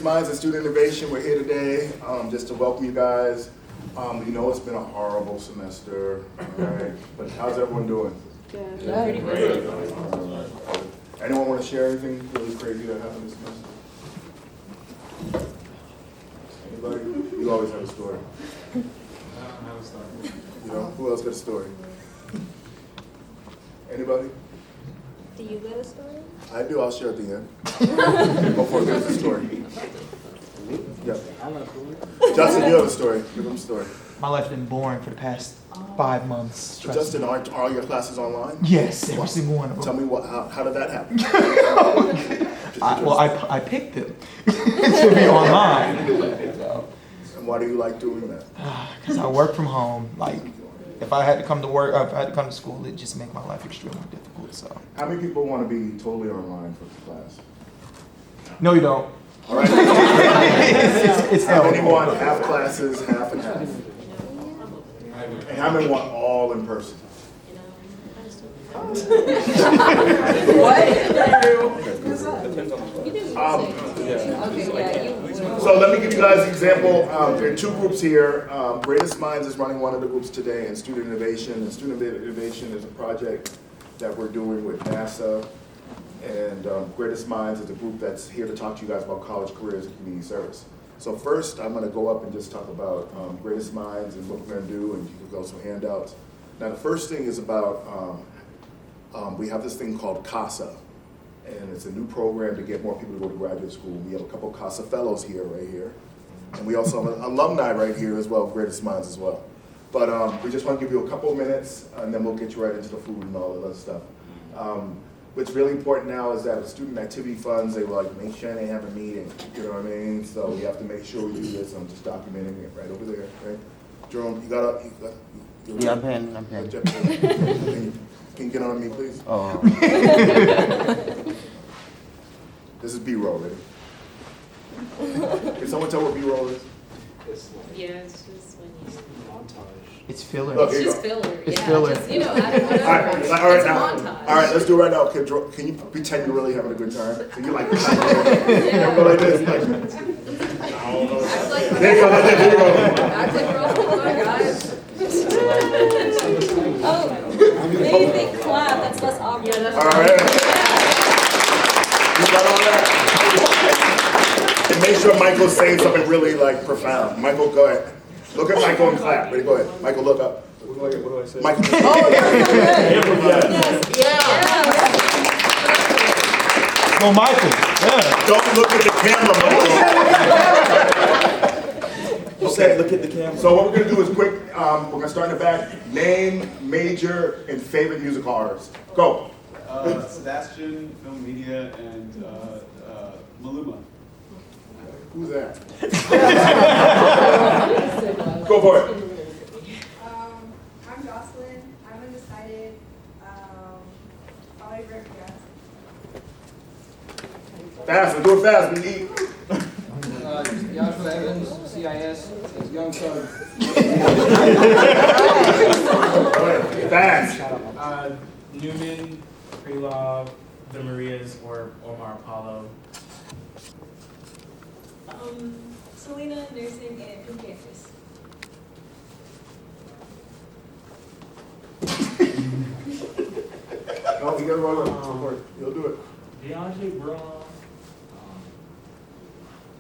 Minds and Student Innovation, we're here today just to welcome you guys. You know it's been a horrible semester, right? But how's everyone doing? Good. Pretty good. Anyone want to share anything really crazy that happened this semester? Anybody? You always have a story. I don't have a story. You know, who else got a story? Anybody? Do you got a story? I do, I'll share at the end. Before there's a story. Yeah. Justin, you have a story. Give them a story. My life's been boring for the past 5 months. Justin, are all your classes online? Yes, every single one of them. Tell me how did that happen? I picked them to be online. And why do you like doing that? Because I work from home. Like, if I had to come to work, if I had to come to school, it just make my life extremely difficult. So. How many people want to be totally online for the class? No, you don't. All right. It's How many hell. want half classes, half and half? And how many want all in person? So let me give you guys an example. There are two groups here. Greatest Minds is running one of the groups today, and Student Innovation. And Student Innovation is a project that we're doing with NASA. And Greatest Minds is a group that's here to talk to you guys about college careers and community service. So first, I'm going to go up and just talk about Greatest Minds and what we're going to do, and you can go some handouts. Now, the first thing is about, we have this thing called CASA, and it's a new program to get more people to go to graduate school. We have a couple CASA fellows here, right here. And we also have an alumni right here as well, Greatest Minds as well. But we just want to give you a couple of minutes, and then we'll get you right into the food and all that other stuff. What's really important now is that with student activity funds, they were like, make sure they have a meeting, you know what I mean? So we have to make sure we do this. I'm just documenting it right over there, right? Jerome, you got Yeah, I'm paying. Can you get on me, please? Oh. This is B-roll, ready? Can someone tell what B-roll is? Yeah, it's just when you Montage. It's filler. Look, it's here you just go. filler. It's Yeah, filler. just, you know, I don't know. All right, It's now. a montage. All right, let's do it right now. Can you pretend you're really having a good time? So you're like, you go like this, like. Act like There you go. There you go. Act like we're all fun, guys. Oh, maybe they clap. That's less awkward. Yeah, that's All right. You got all that? And make sure Michael's saying something really like profound. Michael, go ahead. Look at Michael and clap. Ready? Go ahead. Michael, look up. What do I say? Michael. Well, Michael. Yeah. Don't look at the camera, Michael. Okay, look at the camera. So what we're gonna do is quick. We're gonna start in the back. Name, major, and favorite musical artist. Go. Sebastian, film media, and Maluma. Who's that? Go for it. I'm Jocelyn. I'm undecided. Probably Rick Gas. Fast. We'll do it fast. We need. Joshua Evans, CIS, is Young Thug. Fast. Newman, Krylov, The Marias, or Omar Apollo. Selena, nursing, and from campus. No, you gotta roll it. You'll do it. Deontay Braun,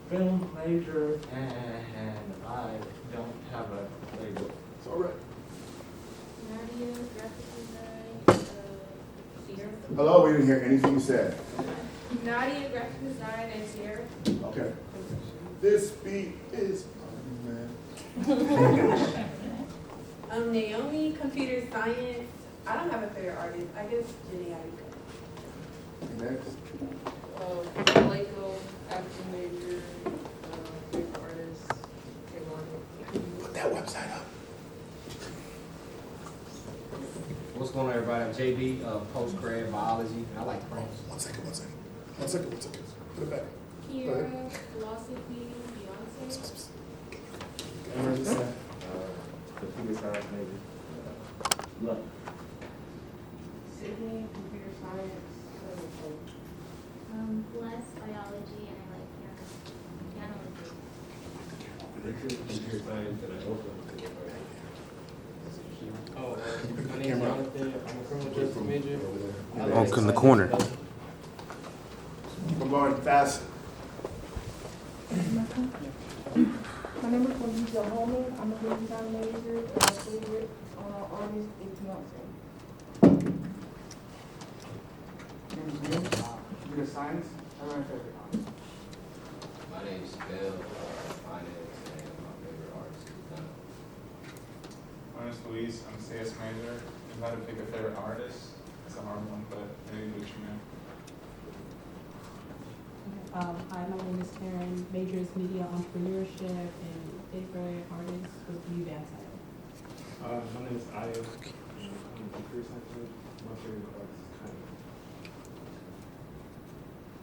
film major, and I don't have a label. It's all right. Nadia, graphic design, Sierra. Hello. We didn't hear anything you said. Nadia, graphic design, and Sierra. Okay. This beat is. Naomi, computer science. I don't have a favorite artist. I guess Jenny Aiko. Next. Waco, African major, favorite artist, Put that website up. What's going on, everybody? I'm JB, post-grad biology. I like Oh, France. one second. Put it back. Kira, philosophy, Beyonce. Computer science major. Look. Sydney, computer science. Bless biology and I like piano. Oh, my name is Jonathan. I'm a criminal justice major. Oh, in the corner. I'm going fast. My name is Lisa Holman. I'm a graphic design major and a favorite artist is Beyonce. My name is Neil. Computer science. I'm my favorite artist. My name is Bill. Finance and my favorite artist is Dunham. My name is Luis. I'm a CS major. If I had to pick a favorite artist, it's a hard one, but maybe Gucci Mane. Hi, my name is Karen, major is media entrepreneurship, and favorite artist would be Van Sile. My name is Aya. I'm a computer science major. My favorite artist is Kanye.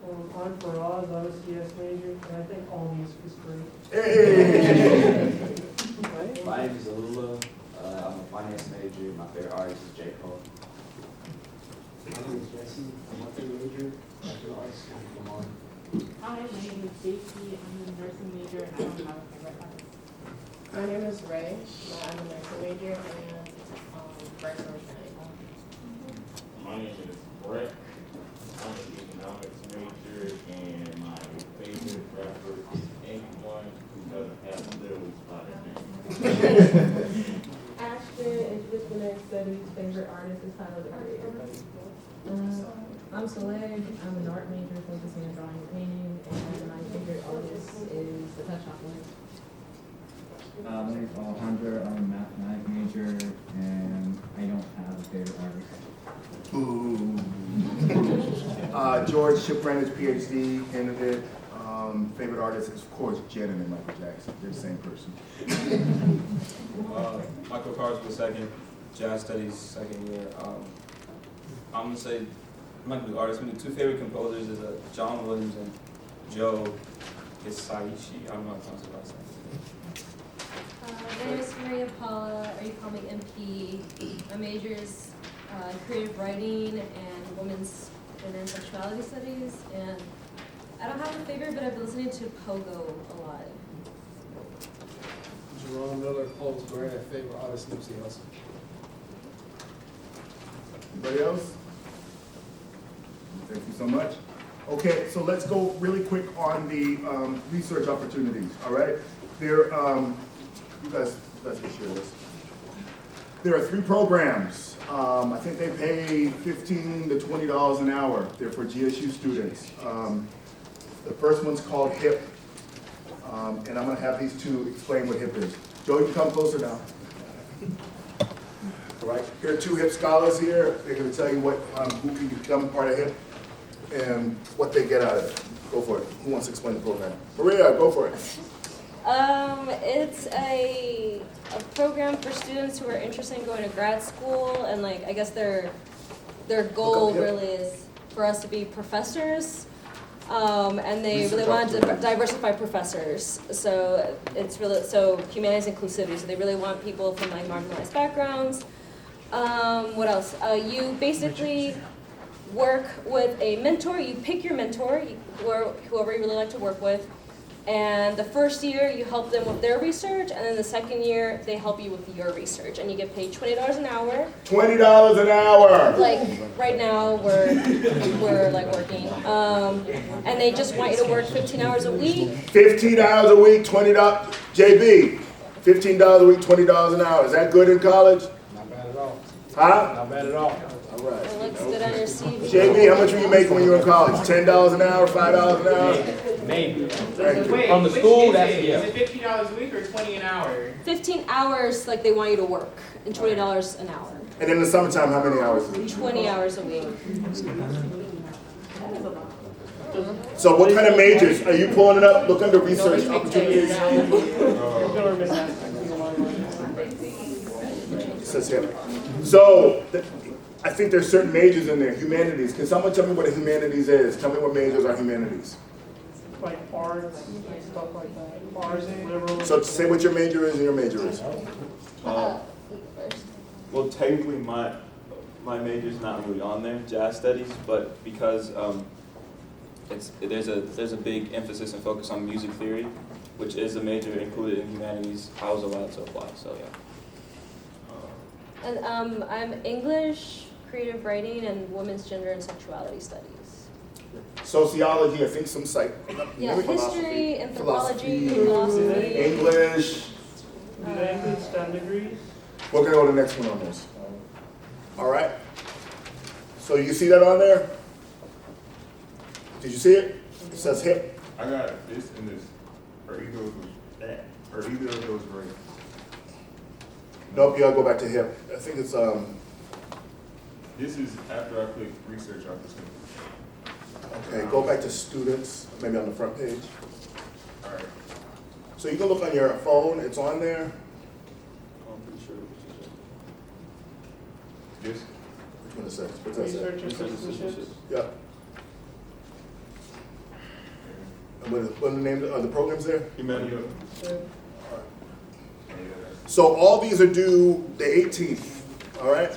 I'm Faraz. I'm a CS major, and I think all music is great. Hey! My name is Alula. I'm a finance major. My favorite artist is J. Cole. My name is Jesse. I'm a favorite major. My favorite artist is Kendrick Lamar. Hi, my name is Stacy, I'm a nursing major, and I don't have a favorite artist. My name is Ray. I'm a nursing major, and Bryce My name is Brett. I'm an economics major, and my favorite rapper is anyone who doesn't have little spotted name. Ashton, interdisciplinary studies, favorite artist is Tyler the Creator. I'm Soleil, I'm an art major focusing on drawing and painting, and my favorite artist is the Touch Chocolate. My name is Alejandro. I'm a mathematics major, and I don't have a favorite artist. Ooh. George Shiprenich, PhD candidate. Favorite artist is, of course, Janet and Michael Jackson. They're the same person. Michael Carswell, second. Jazz studies, second year. I'm gonna say, I'm not gonna do artists. I'm gonna do two favorite composers is John Williams and Joe Hisaishi. I don't know how to pronounce his last name. My name is Maria Paula, or you call me MP. My major is creative writing and women's gender and sexuality studies. And I don't have a favorite, but I've been listening to Pogo a lot. Jerome Miller, Paul's Grant, favorite artist, Nipsey Hussle. Anybody else? Thank you so much. Okay, so let's go really quick on the research opportunities, all right? There, you guys can share this. There are 3 programs. I think they pay $15 to $20 an hour. They're for GSU students. The first one's called HIP, and I'm gonna have these two explain what HIP is. Joe, you can come closer now. All right, here are 2 HIP scholars here. They're gonna tell you what, who can become part of HIP and what they get out of it. Go for it. Who wants to explain the program? Maria, go for it. It's a program for students who are interested in going to grad school, and like I guess their goal really is for us to be professors, and they really want to diversify professors. So it's really humanities inclusivity. So they really want people from like marginalized backgrounds. What else? You basically work with a mentor. You pick your mentor, whoever you really like to work with. And the first year, you help them with their research, and then the second year, they help you with your research, and you get paid $20 an hour. $20 an hour. Like right now, we're like working, and they just want you to work 15 hours a week. 15 hours a week, $20. JB, $15 a week, $20 an hour. Is that good in college? Not bad at all. Huh? Not bad at all. All right. It looks good on your CV. JB, how much were you making when you were in college? $10 an hour, $5 an hour? Maybe. Thank you. Wait, from the school, that's Is it $50 a week or $20 an hour? 15 hours, like they want you to work, and $20 an hour. And in the summertime, how many hours? 20 hours a week. So what kind of majors? Are you pulling it up? Look under research opportunities. It says here. So I think there's certain majors in there. Humanities. Can someone tell me what a humanities is? Tell me what majors are humanities. Like arts, stuff like that. Arts, liberal. So say what your major is and your major is. Well, technically my major's not really on there, jazz studies, but because there's a big emphasis and focus on music theory, which is a major included in humanities, I was allowed to apply, so yeah. And I'm English, creative writing, and women's gender and sexuality studies. Sociology, I think some psych. Yeah, maybe history, anthropology, philosophy, philosophy. English. Do they include STEM degrees? We're gonna go to the next one on this. All right. So you see that on there? Did you see it? It says hip. I got this and this. Are either of those right? Nope, you gotta go back to hip. I think it's This is after I click research opportunity. okay, go back to students, maybe on the front page. All right. So you can look on your phone, it's on there. I'm pretty sure. This. Which one is that? What's that say? Research assistantships? Yeah. And what are the names of the programs there? Humanity. So all these are due the 18th, all right?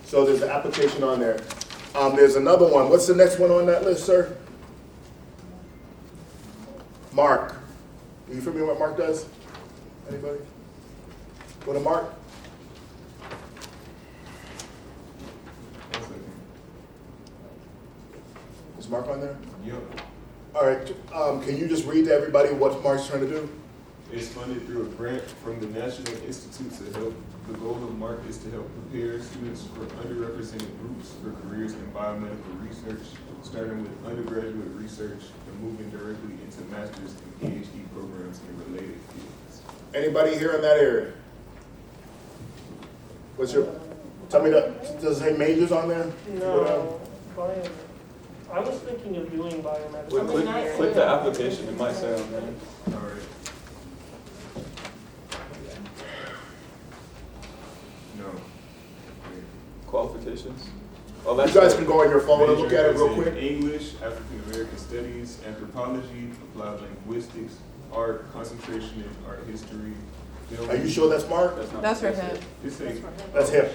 So there's an application on there. There's another one. What's the next one on that list, sir? Mark. Are you familiar with what Mark does? Anybody? Go to Mark. Is Mark on there? Yep. All right, can you just read to everybody what Mark's trying to do? It's funded through a grant from the National Institute to Help. The goal of MARC is to help prepare students for underrepresented groups for careers in biomedical research, starting with undergraduate research and moving directly into master's and PhD programs in related fields. Anybody here in that area? What's your, tell me that, does it say majors on there? No, I was thinking of doing biomedical. Click the application, it might say on there. All right. No. Qualifications? Oh, You that's guys can go on your phone and look at it real Major is in quick. English, African American Studies, Anthropology, Applied Linguistics, Art, concentration in art history. Film. Are you sure that's Mark? That's for him. This ain't. That's him.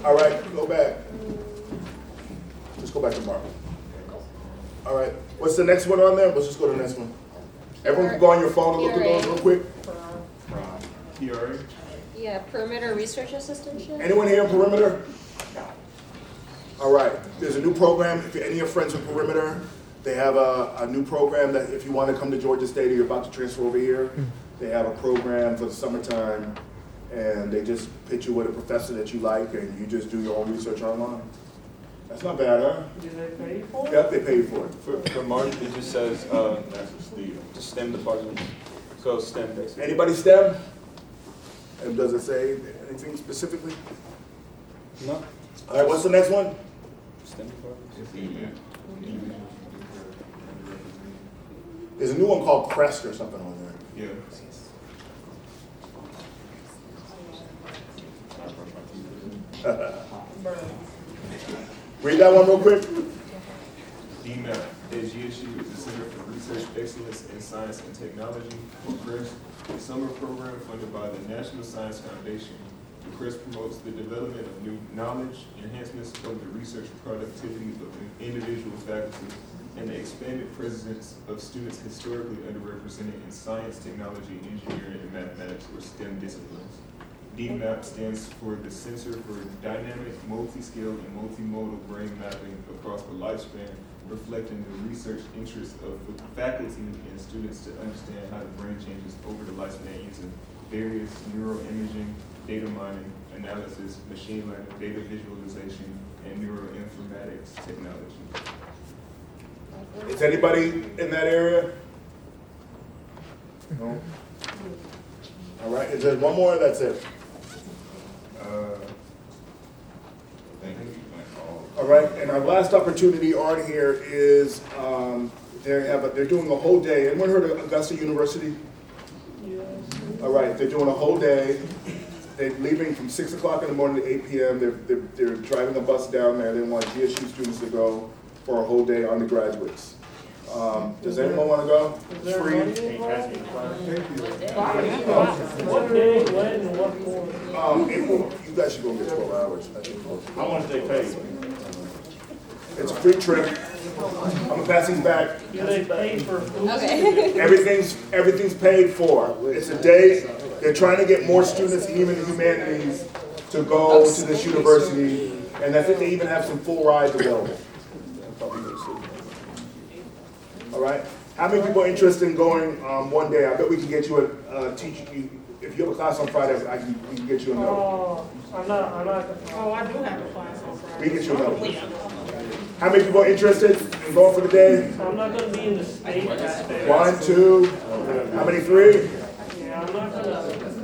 All right, go back. Just go back to Mark. All right, what's the next one on there? Let's just go to the next one. Everyone can go on your phone and look at those real quick. PRA? Yeah, perimeter research assistantship. Anyone here in Perimeter? All right, there's a new program. If any of your friends are Perimeter, they have a new program that if you want to come to Georgia State or you're about to transfer over here, they have a program for the summertime, and they just pitch you with a professor that you like, and you just do your own research online. That's not bad, huh? Do they pay for it? Yep, they pay you for it. For MARC, it just says, just STEM department. So STEM basically. Anybody STEM? And does it say anything specifically? No. All right, what's the next one? STEM department. There's a new one called Crest or something on there. Yeah. Read that one real quick. DMAP, GSU is the Center for Research Excellence in Science and Technology, or CREST, a summer program funded by the National Science Foundation. The CREST promotes the development of new knowledge, enhancements of the research productivity of individual faculty, and the expanded presence of students historically underrepresented in science, technology, engineering, and mathematics, or STEM disciplines. DMAP stands for the Center for Dynamic, Multi-Scale, and Multimodal Brain Mapping across the lifespan, reflecting the research interests of faculty and students to understand how the brain changes over the lifespan using various neuroimaging, data mining, analysis, machine learning, data visualization, and neuroinformatics technology. Is anybody in that area? No. All right, is there one more? That's it. All right, and our last opportunity on here is they're doing a whole day. Anyone heard of Augusta University? Yes. All right, they're doing a whole day. They're leaving from 6 o'clock in the morning to 8 p.m. They're driving a bus down there. They want GSU students to go for a whole day, undergraduates. Does anyone want to go? Is there Free. money involved? What day, when, and what for? April, you guys should go get 12 hours. I think. How much they pay? It's a free trip. I'm gonna pass these back. Do they pay for food? Okay. Everything's paid for. It's a day, they're trying to get more students, even in humanities, to go to this university, and I think they even have some full rides available. All right? How many people are interested in going one day? I bet we can get you a teacher. If you have a class on Friday, we can get you a note. Oh, I'm not, oh, I do have a class on Friday. We can get you a note. How many people are interested in going for the day? I'm not gonna be in the state that day. 1, 2, how many, 3? Yeah, I'm not gonna leave.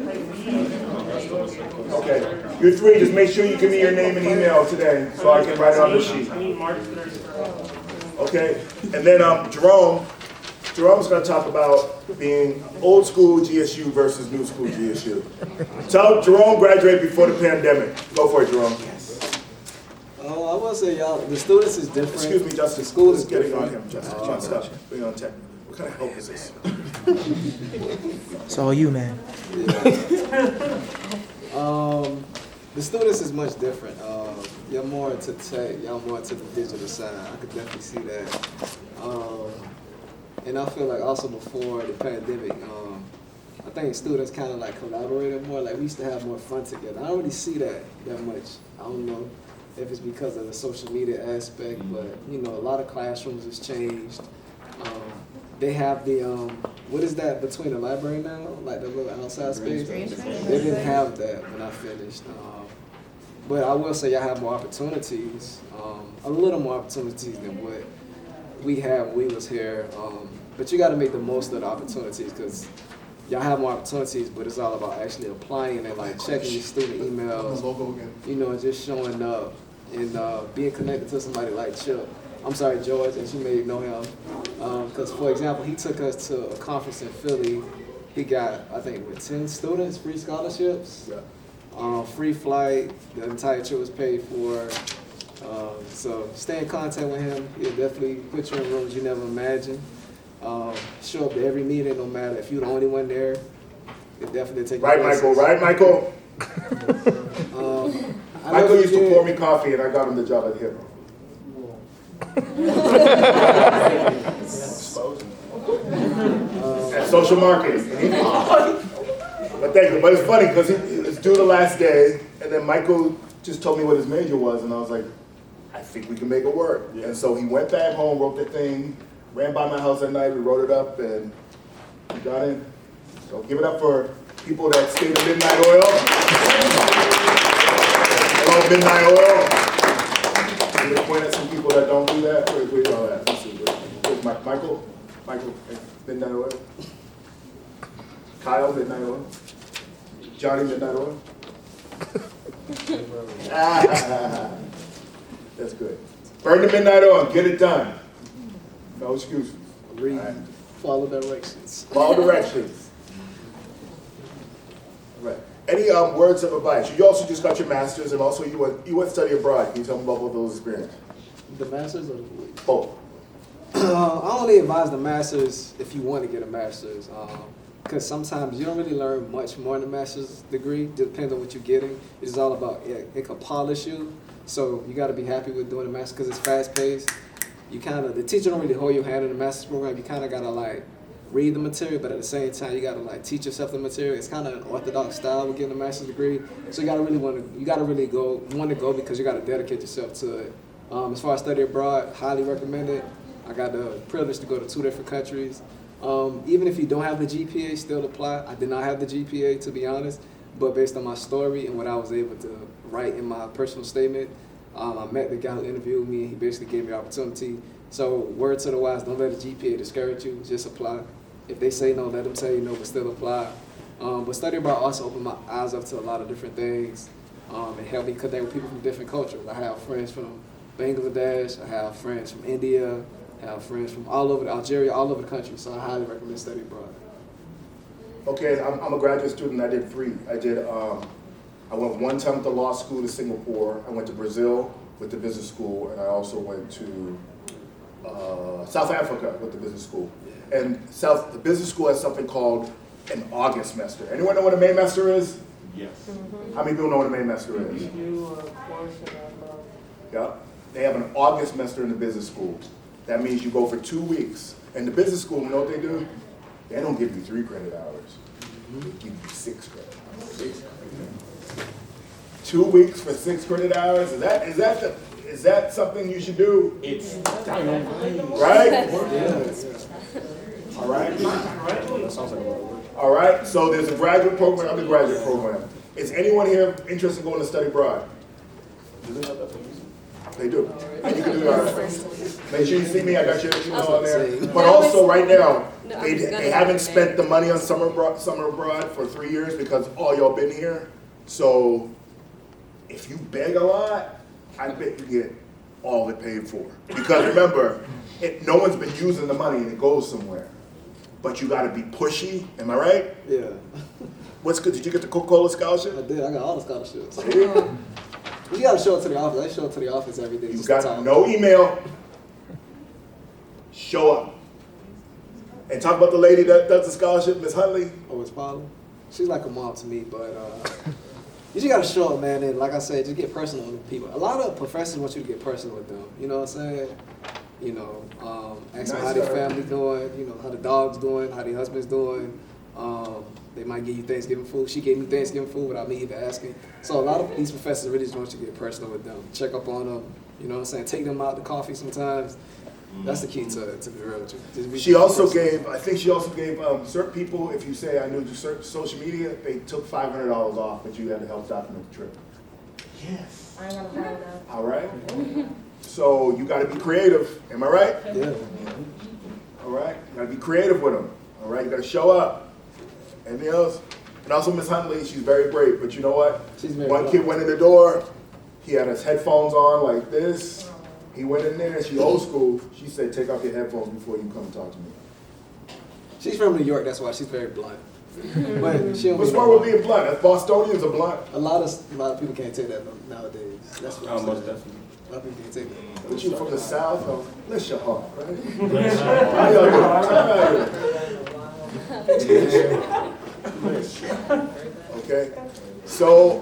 Okay, you're 3, just make sure you give me your name and email today, so I can write it on the sheet. I mean, March 31st. Okay, and then Jerome's gonna talk about being old school GSU versus new school GSU. Tell Jerome graduated before the pandemic. Go for it, Jerome. Oh, I want to say, y'all, the students is different. Excuse me, Justin. The school is getting different. on him, Justin. John, stop. Bring on tech. What kind of help is this? It's all you, man. The students is much different. Y'all more into tech, y'all more into the digital side. I could definitely see that. And I feel like also before the pandemic, I think students kind of like collaborated more. Like we used to have more fun together. I don't really see that much. I don't know if it's because of the social media aspect, but you know, a lot of classrooms has changed. They have the, what is that between the library now? Like the little outside space? They didn't have that when I finished. But I will say y'all have more opportunities, a little more opportunities than what we had when we was here. But you gotta make the most of the opportunities because y'all have more opportunities, but it's all about actually applying and like checking your student emails, you know, and just showing up and being connected to somebody like Chip. I'm sorry, George, as you may know him. Because, for example, he took us to a conference in Philly. He got, I think, with 10 students, free scholarships, free flight. The entire trip was paid for. So stay in contact with him. He'll definitely put you in rooms you never imagined. Show up to every meeting, no matter if you're the only one there. He'll definitely take Right, Michael. Right, Michael? Michael used to pour me coffee, and I got him the job at Hip. At social marketing. But thank you. But it's funny because it's due the last day, and then Michael just told me what his major was, and I was like, I think we can make it work. And so he went back home, wrote the thing, ran by my house at night, we wrote it up, and we got in. So give it up for people that stayed at Midnight Oil. Hello, Midnight Oil. You point at some people that don't do that. Where's all that? Let's see. Where's Michael? Michael, Midnight Oil. Kyle, Midnight Oil. Johnny, Midnight Oil. That's good. Burn the midnight oil, get it done. No excuses. Read, follow directions. Follow directions. All right. Any words of advice? You also just got your master's, and also you went to study abroad. Can you tell me about both those experiences? The master's or the both? I only advise the master's if you want to get a master's. Because sometimes you don't really learn much more in a master's degree, depends on what you're getting. It's all about, it can polish you. So you got to be happy with doing the master's because it's fast paced. You kind of, the teacher don't really hold your hand in the master's program. You kind of got to like read the material, but at the same time, you got to like teach yourself the material. It's kind of an orthodox style with getting a master's degree. So you got to really want to go because you got to dedicate yourself to it. As far as study abroad, highly recommend it. I got the privilege to go to 2 different countries. Even if you don't have the GPA, still apply. I did not have the GPA, to be honest, but based on my story and what I was able to write in my personal statement, I met the guy who interviewed me, and he basically gave me the opportunity. So word to the wise, don't let the GPA discourage you, just apply. If they say no, let them tell you no, but still apply. But study abroad also opened my eyes up to a lot of different things and helped me connect with people from different cultures. I have friends from Bangladesh, I have friends from India, I have friends from all over Algeria, all over the country, so I highly recommend study abroad. Okay, I'm a graduate student. I did 3. I went one time to law school to Singapore. I went to Brazil with the business school, and I also went to South Africa with the business school. And the business school has something called an August semester. Anyone know what a May semester is? Yes. How many people know what a May semester is? We do a course in Yeah. They have an August semester in the business school. That means you go for 2 weeks. And the business school, you know what they do? They don't give you 3 credit hours. They give you 6 credit hours. 2 weeks for 6 credit hours? Is that something you should do? It's right? All right. All right. So there's a graduate program, undergraduate program. Is anyone here interested in going to study abroad? Do they have that? They do. And you can do that. Make sure you see me. I got your email on there. But also, right now, they haven't spent the money on summer abroad for 3 years because all y'all been here. So if you beg a lot, I bet you get all it paid for. Because remember, no one's been using the money and it goes somewhere. But you got to be pushy. Am I right? Yeah. What's good? Did you get the Coca-Cola scholarship? I did. I got all the scholarships. You got to show it to the office. I show it to the office every day. You got no email. Show up. And talk about the lady that does the scholarship, Miss Huntley. Oh, Miss Paula? She's like a mom to me, but you just got to show up, man. And like I said, just get personal with people. A lot of professors want you to get personal with them. You know what I'm saying? You know, ask them how their family doing, you know, how the dog's doing, how their husband's doing. They might give you Thanksgiving food. She gave me Thanksgiving food without me even asking. So a lot of these professors really just want you to get personal with them. Check up on them. You know what I'm saying? Take them out to coffee sometimes. That's the key to be real with you. She also gave, I think she also gave certain people, if you say I knew certain social media, they took $500 off, but you had to help document the trip. Yes. I ain't gonna follow that. All right? So you got to be creative. Am I right? Yeah. All right? You got to be creative with them. All right? You got to show up. Anything else? And also Miss Huntley, she's very brave, but you know what? One kid went in the door, he had his headphones on like this. He went in there, she old school. She said, take off your headphones before you come talk to me. She's from New York, that's why she's very blunt. But she don't What's wrong with being blunt? If Bostonians are blunt. A lot of people can't take that nowadays. That's what I'm saying. Most definitely. A lot of people can't take that. But you from the South? Oh, bless your heart, right? How y'all doing? Okay. So,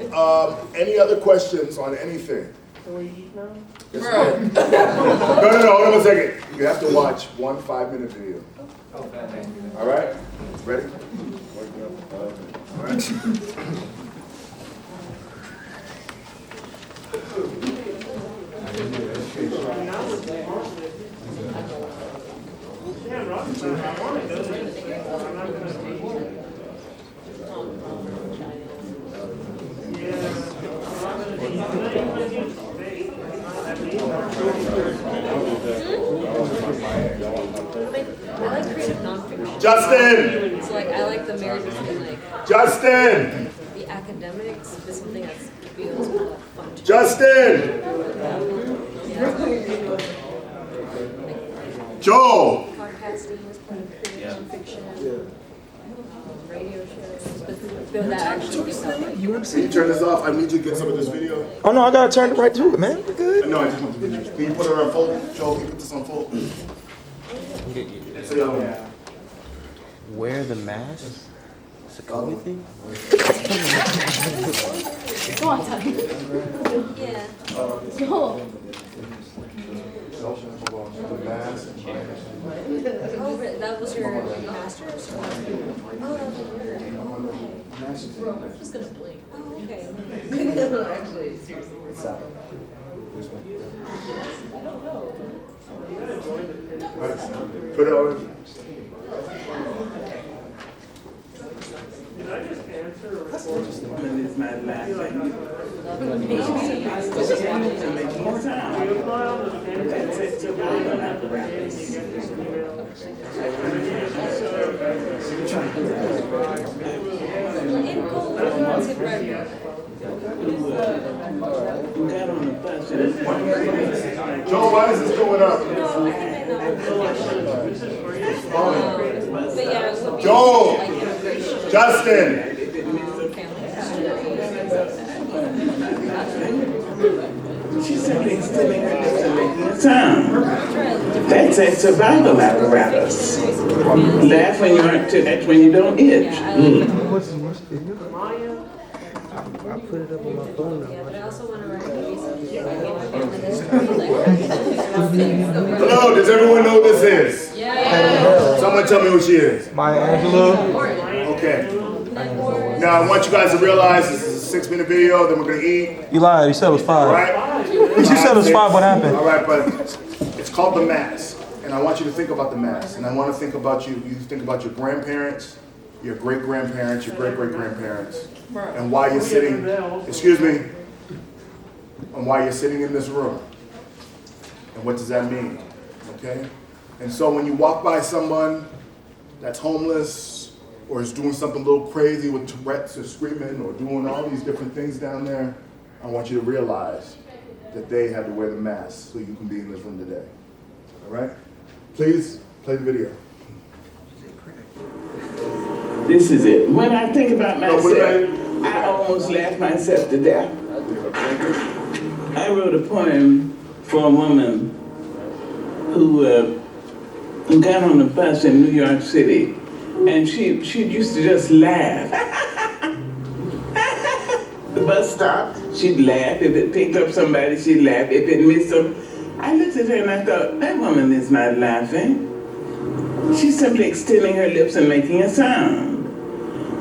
any other questions on anything? Can we eat now? Yes, no, hold on a second. You have to watch one 5-minute video. All right? Ready? All right. I like creative nonfiction. Justin! So like I like the marriage between like Justin! the academics with something that feels kind of fun. Justin! Joel! Podcasting is part of creative nonfiction. Radio shows, but that actually gives out like. Can you turn this off? I need you to get some of this video. Oh no, I gotta turn it right to it, man. We're good. No, I just want the video. Can you put it on full? Joel, can you put this on full? So, yeah. Wear the mask? It's a COVID thing? Go on, Tony. Yeah. Go. Oh, that was your master's? Oh, that was your. I'm just gonna blink. Oh, okay. Actually, seriously. I don't know. Put it on. Did I just answer a report? It's not laughing. To make more time. You apply on the That's it. To Joe, why is this going up? No, I think I know. But yeah, it would be Joel! like immigration. Justin! She said it's to make more time. That's a survival apparatus. Laugh when you aren't to, that's when you don't itch. I put it up on my phone now. Yeah, but I also want to write movies. Hello, does everyone know who this is? Yeah. Someone tell me who she is. Maya Angelou. Okay. Now I want you guys to realize this is a 6-minute video, then we're gonna eat. You lied. You said it was 5. Right? You said it was 5. What happened? All right, but it's called the mass. And I want you to think about the mass. And I want to think about you think about your grandparents, your great-grandparents, your great-great-grandparents, and why you're sitting, excuse me, and why you're sitting in this room. And what does that mean? Okay? And so when you walk by someone that's homeless or is doing something a little crazy with Tourette's or screaming or doing all these different things down there, I want you to realize that they had to wear the mask so you can be in this room today. All right? Please play the video. This is it. When I think about myself, I almost laugh myself to death. I wrote a poem for a woman who got on a bus in New York City, and she used to just laugh. The bus stopped, she'd laugh. If it picked up somebody, she'd laugh. If it missed them, I looked at her and I thought, that woman is not laughing. She's simply extending her lips and making a sound.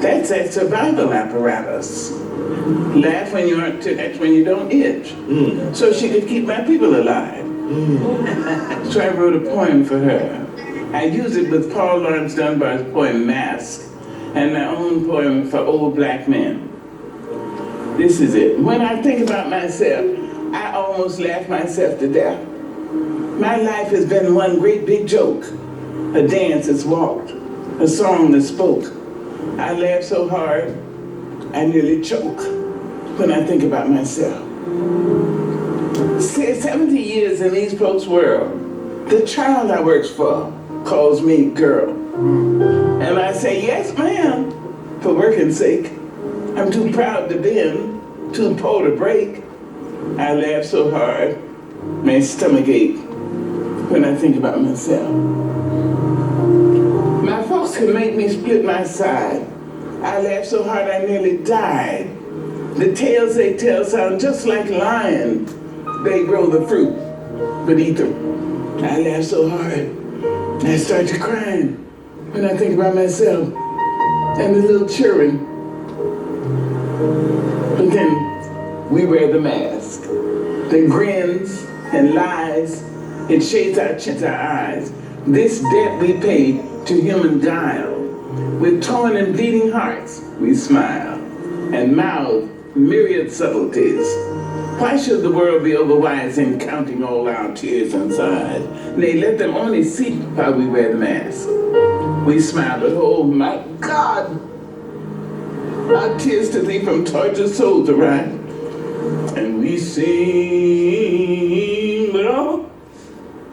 That's a survival apparatus. Laugh when you aren't touched, when you don't itch. So she could keep my people alive. So I wrote a poem for her. I used it with Paul Laurence Dunbar's poem, Mask, and my own poem for old black men. This is it. When I think about myself, I almost laugh myself to death. My life has been one great big joke. A dance that's walked, a song that spoke. I laugh so hard, I nearly choke when I think about myself. 70 years in these folks' world, the child I works for calls me girl. And I say, yes, ma'am, for working sake. I'm too proud to bend, too poor to break. I laugh so hard, my stomach ache when I think about myself. My folks can make me split my side. I laughed so hard I nearly died. The tales they tell sound just like lying. They grow the fruit, but eat them. I laugh so hard, I start to crying when I think about myself and the little children. But then we wear the mask. The grins and lies, it shades our eyes. This debt we pay to human guile. With torn and bleeding hearts, we smile and mouth myriad subtleties. Why should the world be overwise in counting all our tears and sighs? Nay, let them only see while we wear the mask. We smile, but oh my God, our tears to thee from tortured souls arise. And we sing, but oh,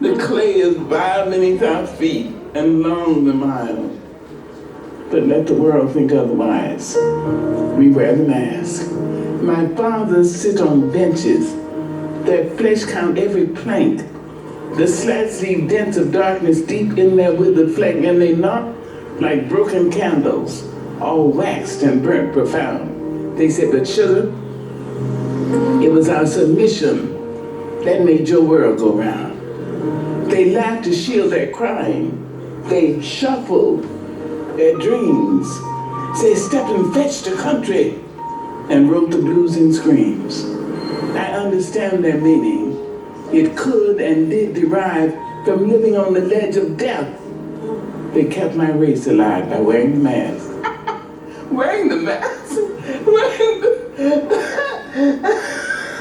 the clay is vile beneath our feet and long the mile. But let the world think otherwise. We wear the mask. My fathers sit on benches. Their flesh count every plank. The slats leave dents of darkness deep in their withered flesh, and they knock like broken candles, all waxed and burnt profound. They said, but sugar, it was our submission that made your world go round. They laughed to shield their crying. They shuffled their dreams. They stepped and fetched the country and wrote the blues and screams. I understand their meaning. It could and did derive from living on the ledge of death. They kept my race alive by wearing the mask. Wearing the mask? Wearing the...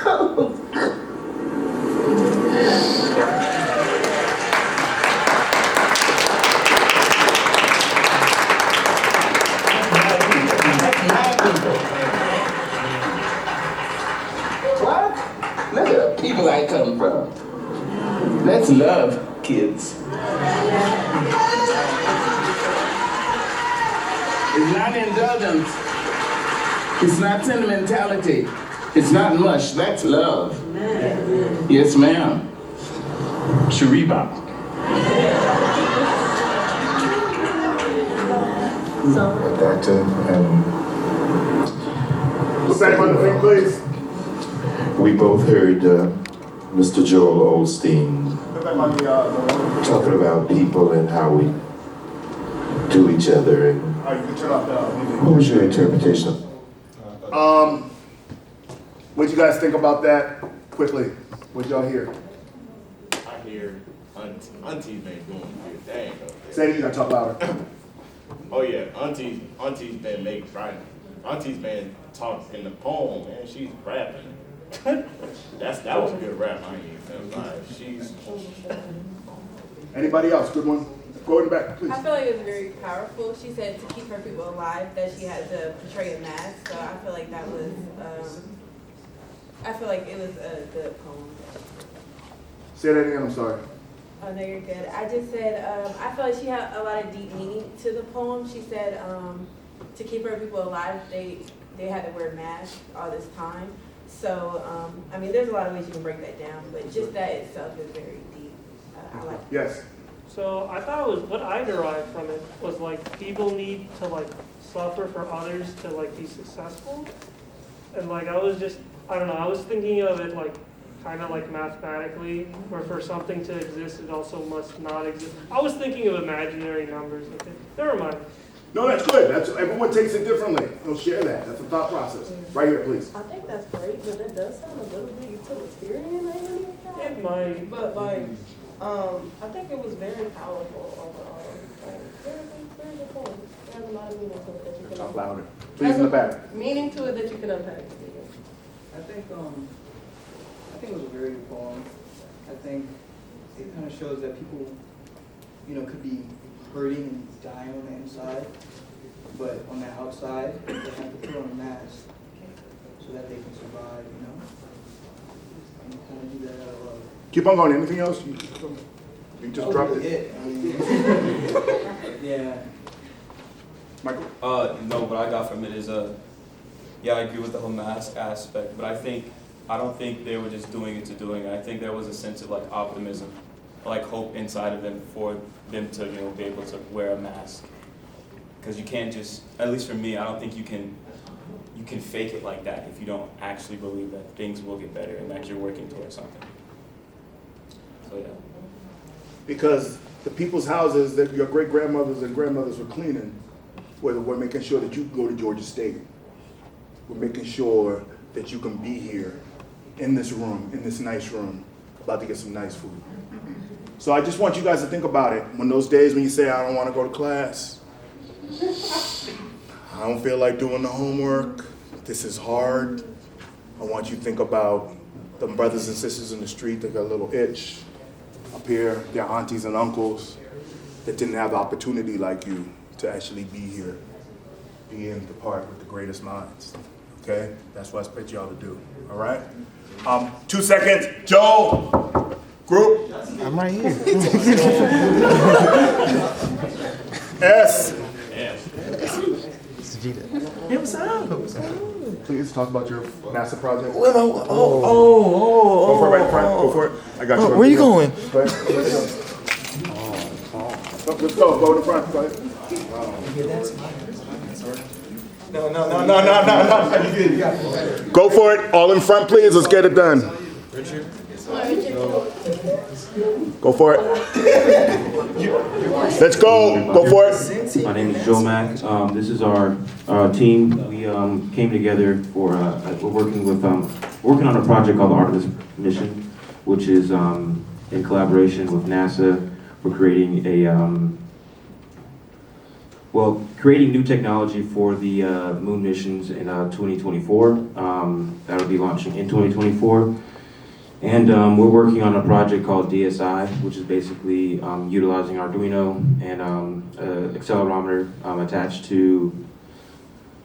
Oh. What? Look at the people I come from. That's love, kids. It's not indulgence. It's not sentimentality. It's not mush. That's love. Yes, ma'am. Shariba. Doctor, what's that on the thing, please? We both heard Mr. Joel Osteen back on the talking about people and how we do each other. And all right, you can turn off the music. what was your interpretation of? What'd you guys think about that? Quickly, what'd y'all hear? I hear Auntie's been doing good thing up there. Say it, you gotta talk louder. Oh yeah, Auntie's been making right. Auntie's been talking in the poem, man. She's rapping. that was a good rap. I ain't even gonna lie. She's. Anybody else? Good one. Go in the back, please. I feel like it was very powerful. She said to keep her people alive that she had to portray a mask. So I feel like that was, I feel like it was a good poem. Say that again, I'm sorry. Oh, no, you're good. I just said, I feel like she had a lot of deep meaning to the poem. She said to keep her people alive, they had to wear masks all this time. So, I mean, there's a lot of ways you can break that down, but just that itself is very deep. I like it. Yes. So I thought it was, what I derived from it was like people need to like suffer for others to like be successful. And like I was just, I don't know, I was thinking of it like kind of like mathematically, where for something to exist it also must not exist. I was thinking of imaginary numbers. Okay, never mind. No, that's good. That's everyone takes it differently. Don't share that. That's a thought process. Right here, please. I think that's great, but that does sound a little bit utilitarian. It might. But like, I think it was very powerful overall. Like, very good poem. There's a lot of meaning to it that you can Talk louder. Please in the back. Meaning to it that you can unpack. I think it was a very good poem. I think it kind of shows that people, could be hurting and dying on the inside, but on the outside, they have to put on a mask so that they can survive, and kind of do that out of love. Keep on going. Anything else? You just dropped it. Yeah. Michael? No, what I got from it is, yeah, I agree with the whole mask aspect, but I don't think they were just doing it to doing it. I think there was a sense of like optimism, like hope inside of them for them to, be able to wear a mask. Because you can't just, at least for me, I don't think you can fake it like that if you don't actually believe that things will get better and that you're working towards something. So yeah. Because the people's houses that your great grandmothers and grandmothers were cleaning, we're making sure that you can go to Georgia State. We're making sure that you can be here in this room, in this nice room, about to get some nice food. So I just want you guys to think about it. When those days when you say, I don't want to go to class, I don't feel like doing the homework, this is hard, I want you to think about the brothers and sisters in the street that got a little itch up here, their aunties and uncles that didn't have the opportunity like you to actually be here, be in the part with the greatest minds. Okay? That's what I expect y'all to do. All right? 2 seconds. Joe, group. I'm right here. S. Hey, what's up? Please talk about your NASA project. Oh. Go for it right in front. Go for it. I got you. Where you going? Go ahead. Let's go. Go in the front. Go ahead. No. Go for it. All in front, please. Let's get it done. Go for it. Let's go. Go for it. My name is Joe Mack. This is our team. We came together for we're working on a project called the Art of This Mission, which is in collaboration with NASA. We're creating creating new technology for the moon missions in 2024. That'll be launching in 2024. And we're working on a project called DSI, which is basically utilizing Arduino and an accelerometer attached to,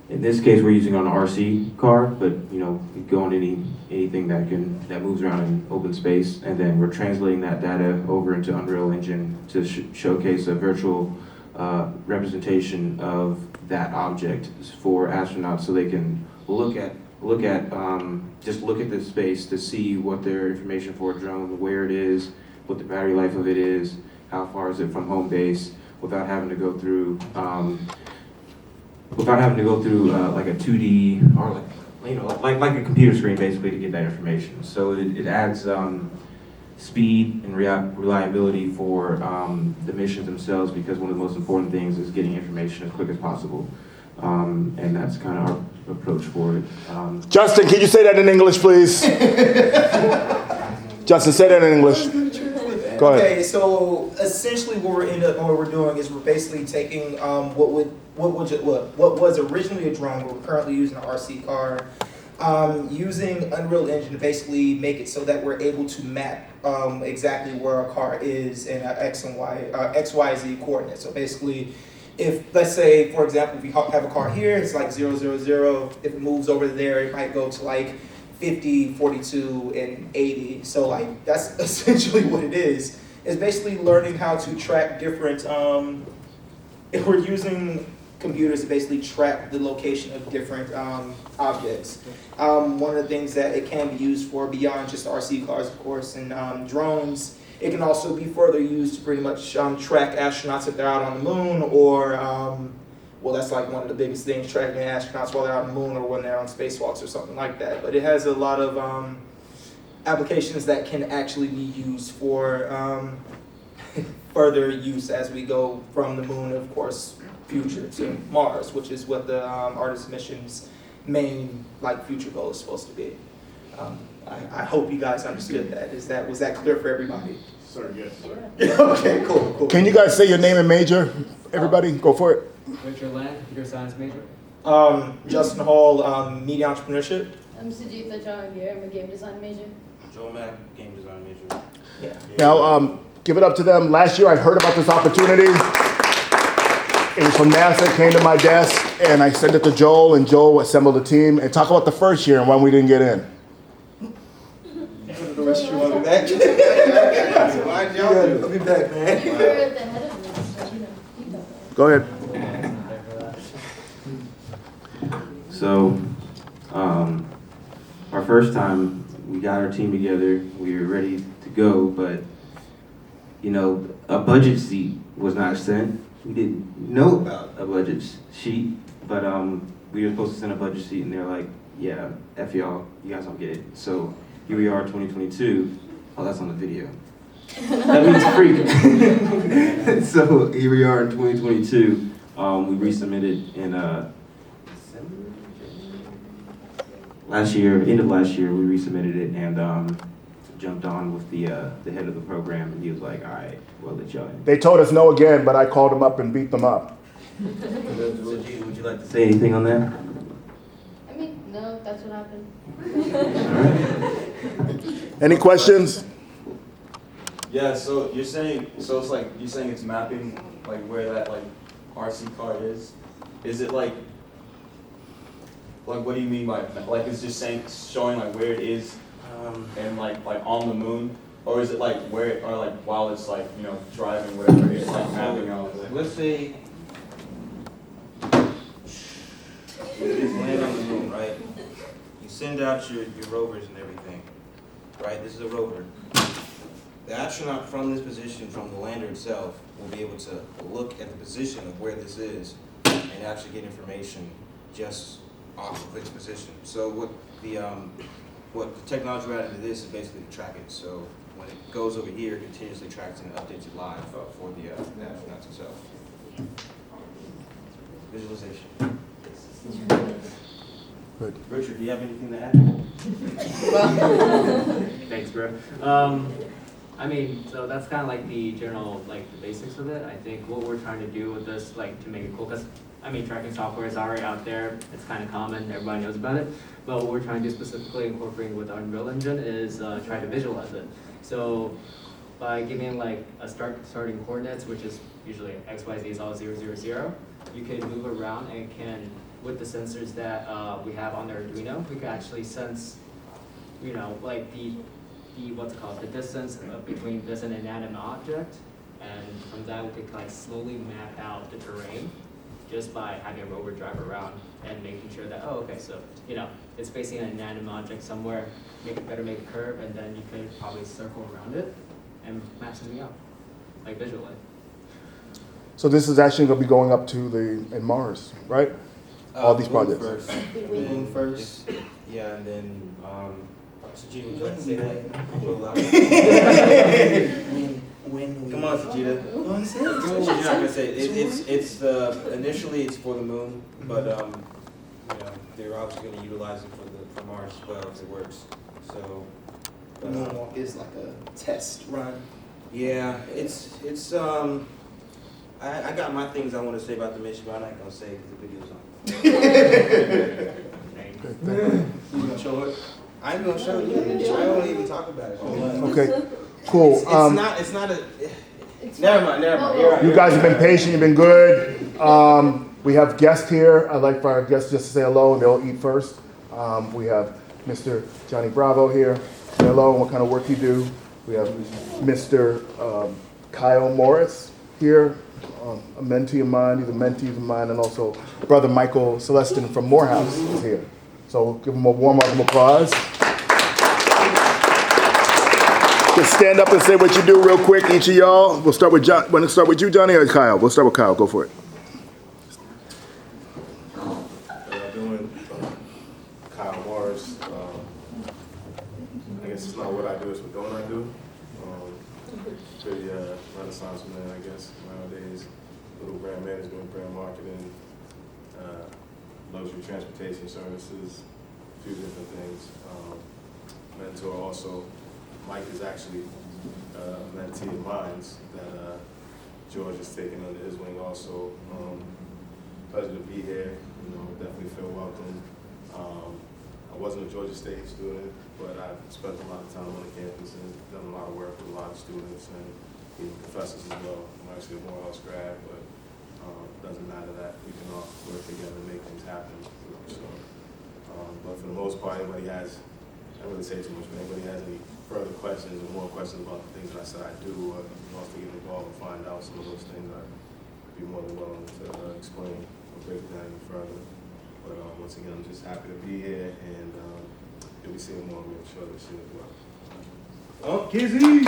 in this case, we're using on an RC car, but you could go on anything that moves around in open space, and then we're translating that data over into Unreal Engine to showcase a virtual representation of that object for astronauts, so they can look at this space to see what their information for a drone, where it is, what the battery life of it is, how far is it from home base, without having to go through like a 2D or like a computer screen basically to get that information. So it adds speed and reliability for the missions themselves, because one of the most important things is getting information as quick as possible. And that's kind of our approach for it. Justin, can you say that in English, please? Justin, say that in English. Go ahead. Okay, so essentially what we're doing is we're basically taking what was originally a drone, but we're currently using an RC car, using Unreal Engine to basically make it so that we're able to map exactly where our car is in X and Y, X, Y, Z coordinates. So basically, if, let's say, for example, if we have a car here, it's like 0, 0, 0. If it moves over there, it might go to like 50, 42, and 80. So like, that's essentially what it is. It's basically learning how to track different, if we're using computers to basically track the location of different objects. One of the things that it can be used for beyond just RC cars, of course, and drones, it can also be further used to pretty much track astronauts if they're out on the moon, or, well, that's like one of the biggest things, tracking astronauts while they're out on the moon or when they're on spacewalks or something like that. But it has a lot of applications that can actually be used for further use as we go from the moon, of course, future to Mars, which is what the Artemis mission's main future goal is supposed to be. I hope you guys understood that. Was that clear for everybody? Sir, yes. Okay, cool. Can you guys say your name and major? Everybody, go for it. Richard Land, computer science major. Justin Hall, media entrepreneurship. I'm Sujitha Jahangir, I'm a game design major. Joe Mack, game design major. Yeah. Now, give it up to them. Last year I heard about this opportunity. It was from NASA, it came to my desk, and I sent it to Joel, and Joel assembled a team. And talk about the first year and when we didn't get in. The rest you want me back? I'll be back, man. You were at the head of this, so you know. Go ahead. So, our first time, we got our team together, we were ready to go, but, a budget sheet was not sent. We didn't know about a budget sheet, but we were supposed to send a budget sheet, and they're like, yeah, F y'all, you guys don't get it. So, here we are, 2022. Oh, that's on the video. That means free. So, here we are in 2022. We resubmitted in last year, end of last year, we resubmitted it and jumped on with the head of the program, and he was like, all right, we'll let y'all in. They told us no again, but I called them up and beat them up. Would you like to say anything on that? I mean, no, that's what happened. Any questions? Yeah, so you're saying, it's mapping where that RC car is. Is it what do you mean by it's just showing where it is and on the moon, or is it where or while it's driving wherever it's mapping out? Let's say it's land on the moon, right? You send out your rovers and everything, right? This is a rover. The astronaut from this position, from the lander itself, will be able to look at the position of where this is and actually get information just off of its position. So what the technology we're adding to this is basically to track it. So when it goes over here, it continuously tracks and updates it live for the astronauts itself. Visualization. Good. Richard, do you have anything to add? Thanks, bro. I mean, so that's kind of the general, the basics of it. I think what we're trying to do with this, to make it cool, because, tracking software is already out there. It's kind of common. Everybody knows about it. But what we're trying to do specifically incorporating with our Unreal Engine is try to visualize it. So by giving, a starting coordinates, which is usually X, Y, Z is all 0, 0, 0, you can move around and can, with the sensors that we have on the Arduino, we can actually sense, the what's it called, the distance between this and an inanimate object, and from that we could slowly map out the terrain just by having a rover drive around and making sure that, oh, okay, so it's facing an inanimate object somewhere, make a curve, and then you could probably circle around it and map something out, visually. So this is actually going to be going up to in Mars, right? All these projects. Moon first. Yeah, and then Sajida, would you like to say that? A little louder? Come on, Sajida. You're not gonna say it. It's initially it's for the moon, but you know they're obviously gonna utilize it for Mars as well if it works. So. The moonwalk is like a test run. Yeah, it's I got my things I want to say about the mission, but I'm not gonna say it because the video's on. You gonna show it? I'm gonna show you. I won't even talk about it. Okay, cool. It's not a. Never mind. You're right. You guys have been patient, you've been good. We have guests here. I'd like for our guests just to say hello and they'll eat first. We have Mr. Johnny Bravo here. Say hello and what kind of work you do. We have Mr. Kyle Morris here, a mentee of mine, he's a mentee of mine, and also Brother Michael Celestin from Morehouse is here. So give him a warm up of applause. Just stand up and say what you do real quick, each of y'all. We'll start with John. Want to start with you, Johnny, or Kyle? We'll start with Kyle. Go for it. Kyle Morris. I guess it's not what I do, it's what don't I do. Pretty renaissance man, I guess, nowadays. Little brand management, brand marketing, luxury transportation services, a few different things. Mentor also. Mike is actually a mentee of mine that George is taking under his wing also. Pleasure to be here, definitely feel welcome. I wasn't a Georgia State student, but I've spent a lot of time on the campus and done a lot of work with a lot of students and even professors as well. I'm actually a Morehouse grad, but it doesn't matter that we can all work together and make things happen. So, but for the most part, anybody has, I don't really say too much, but anybody has any further questions or more questions about the things that I said I do, or wants to get involved and find out some of those things, I'd be more than willing to explain or break it down even further. But once again, I'm just happy to be here, and you'll be seeing more of me, I'm sure this year as well. Oh, Kizzy!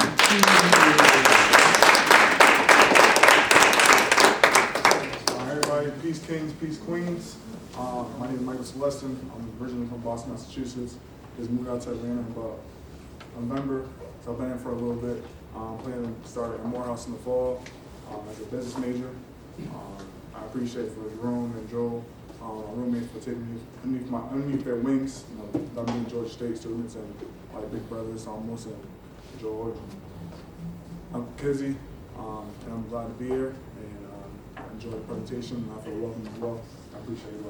Hi everybody, peace kings, peace queens. My name is Michael Celestin. I'm originally from Boston, Massachusetts. Just moved out to Atlanta in about November, so I've been in for a little bit. Planning to start at Morehouse in the fall as a business major. I appreciate for Jerome and Joel, my roommates, for taking me underneath their wings. Them being Georgia State students and my big brothers, almost, and Joel, Uncle Kizzy, and I'm glad to be here. And I enjoyed the presentation, and I feel welcome as well. I appreciate it.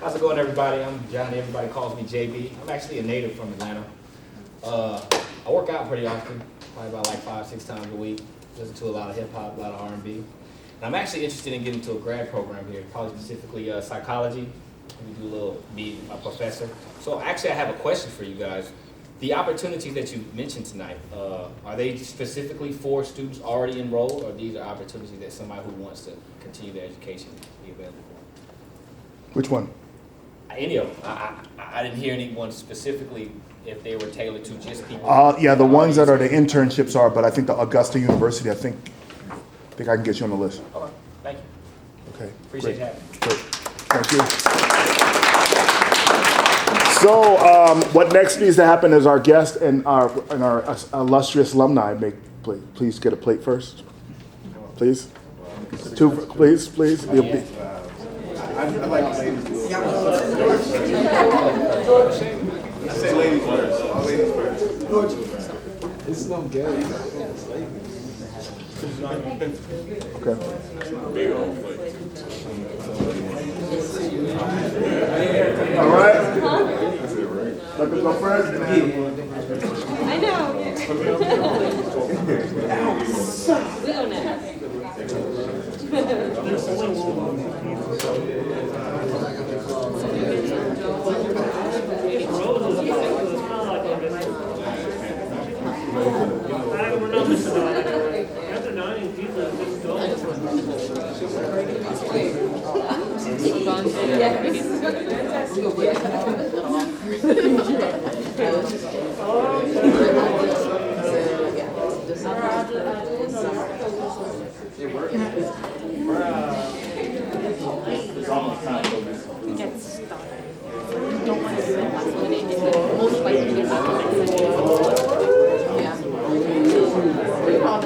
How's it going, everybody? I'm Johnny. Everybody calls me JB. I'm actually a native from Atlanta. I work out pretty often, probably about like 5-6 times a week. Listen to a lot of hip hop, a lot of R&B. And I'm actually interested in getting into a grad program here, probably specifically psychology. We do be a professor. So actually, I have a question for you guys. The opportunities that you mentioned tonight, are they specifically for students already enrolled, or these are opportunities that somebody who wants to continue their education be available for? Which one? Any of them. I didn't hear anyone specifically if they were tailored to just people. Yeah, the ones that are the internships are, but I think the Augusta University, I think I can get you on the list. Okay, thank you. Okay, Appreciate great. having me. Great. Thank you. So, what next needs to happen is our guest and our illustrious alumni please get a plate first. Please. Two, please. I'd like ladies to go I say ladies first. All ladies first. It's no gay. Okay. Big old plate. All right. Let me go first. I know. We own it. After 9 people, just go. It's almost time.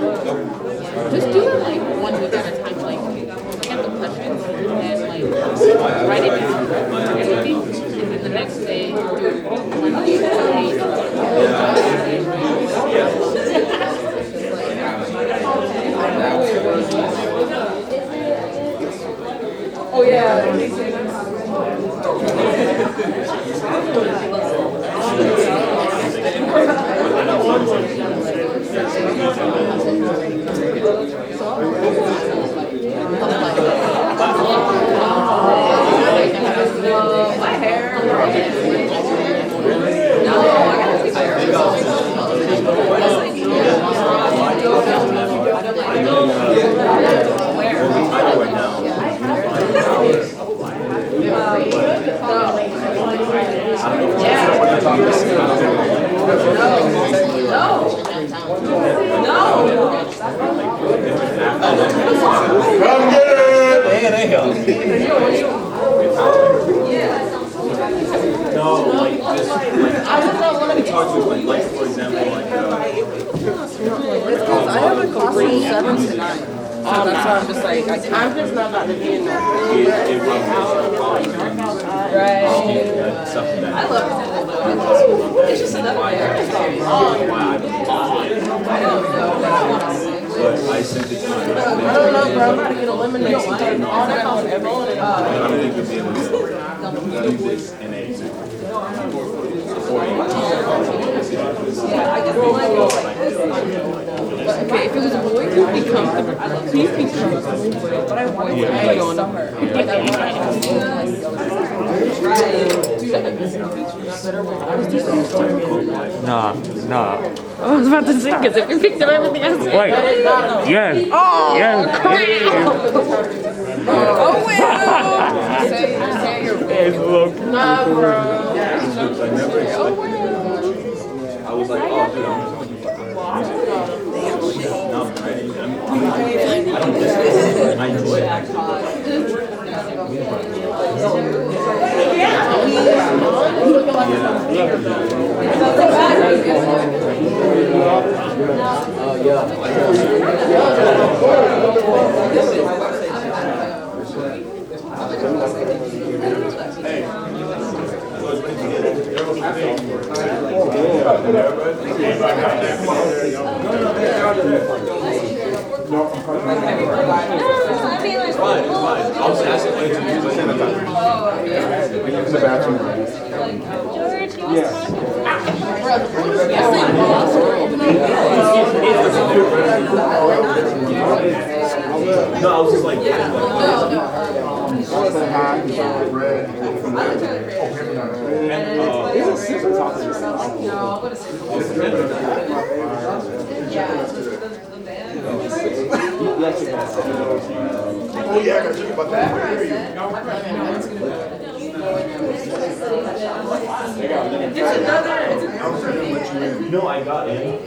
Just do it like 1 week at a time, like look at the questions and like write it down, everything, and then the next day do it 1 day, 2 days. Oh yeah. My hair. Like, for example, like, I have a class from 7 to 9. So that's why I'm just like, I'm just not about to be in that. Right. I love it. It's just another way. I don't know. but I sent it to my I don't know, bro. I'm about to get eliminated. All that on everyone. I don't think you'll be able to do this in a Yeah, I guess we'll like go like this. Okay, if it was a boy, he'd be comfortable. He'd be comfortable. But I want to like summer. Like I want Nah. I was about to say, because if you picked up everything I said. Wait. Yeah. Oh, Yeah. crap. Oh, well. Say your will. Nah, bro. Oh, well. I was like, oh, dude, I'm just looking for music. No, I enjoy it. No, I was just like, Oh yeah, I gotta think about that. no, I got in.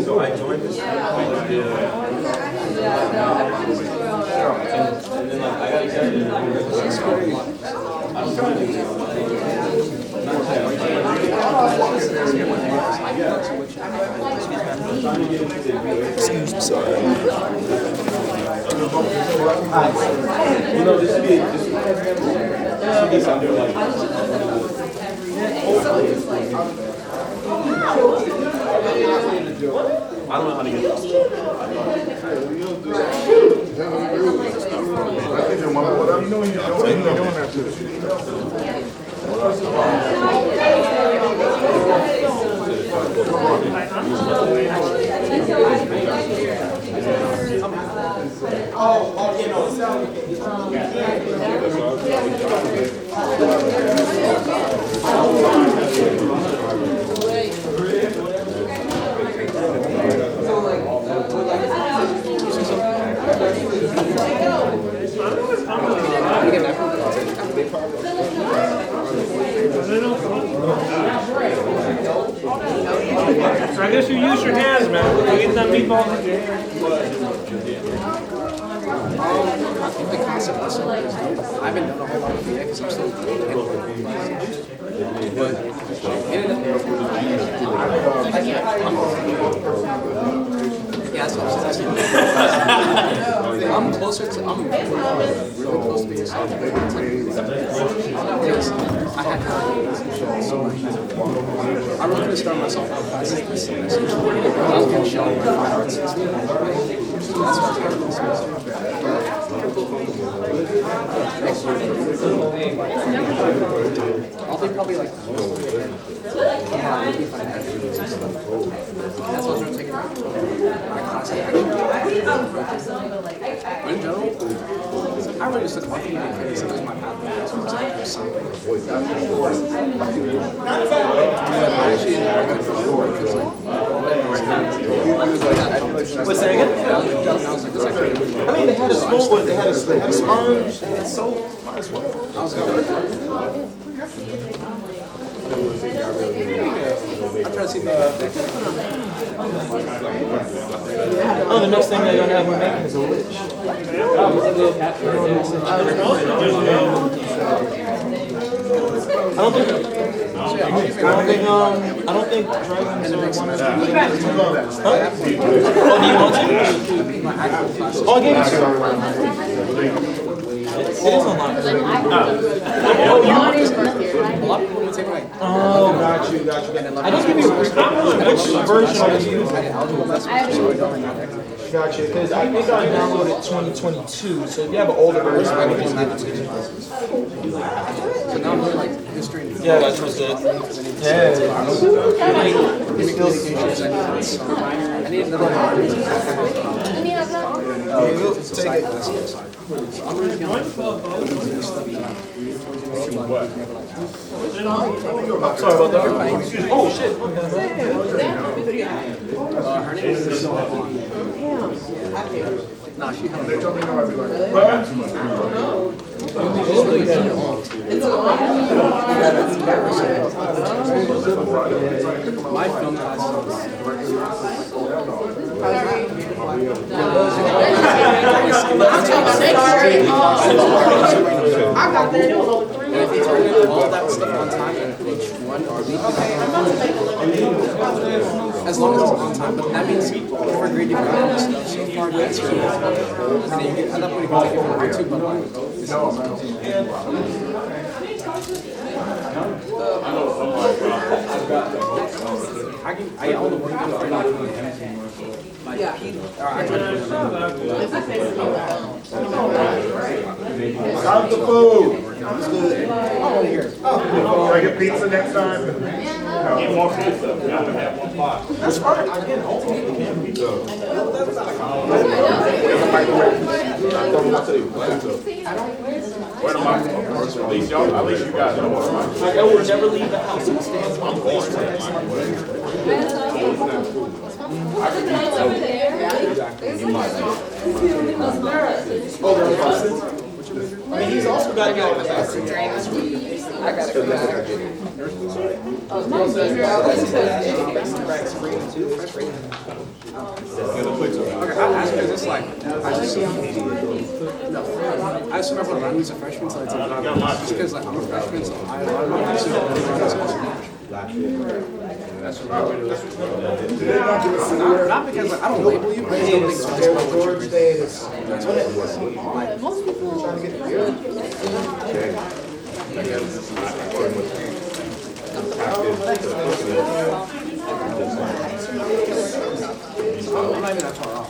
So I joined this. And then like I got excited. Excuse me, sorry. You know, this should be something like. I don't know how to get this. I guess you use your hands, man. You get that meatball. The concept is so I haven't done a whole lot of it yet because I'm still I'm closer to, I'm really close to yourself. Because I had so much. I really could have started myself out by saying this. I was going to show my fine arts and stuff. That's what I'll be probably like the most. Yeah, maybe if I had to do this. That's what I'm taking my class action. In general, I really just took marketing because it was my pathway. That's what I was saying. I actually enjoyed it before because What's that again? I mean, they had a small one, they had a sponge, and so might as well. I was going I'm trying to see Oh, the next thing they're gonna have me making is a witch. I don't think dragons are one of the. Huh? Oh, do you want to? Oh, I gave it to you. It is online. Oh, got you. I just give you which version are you using? Got you, because I think I downloaded 2022, so if you have an older version, I can just give it to you. So now I'm doing like history. Yeah, that's what's it. Yeah. I need another Sorry about that. Oh, shit. Her name is nah, she had They told me no, I'd be like, my film class. I got that. And if you turn in all that stuff on time and each one or as long as it's on time, but that means whatever grade you got on this stuff so far, that's good. And then you get, at that point you can take it from grade 2, but I get all the work done right now. Yeah. how's the food? It's good. Oh, here. Can I get pizza next time? Get more pizza. That's fine. I get At least you guys know. I would never leave the house. I'm going I mean, he's also got to go on the back. I got it. Okay, I asked her this like, I just remember when I was a freshman, so just because like I'm a freshman, so I that's what not because like, I don't label you, but I just don't think so. George Davis. Most people trying to get I'm not even that far off.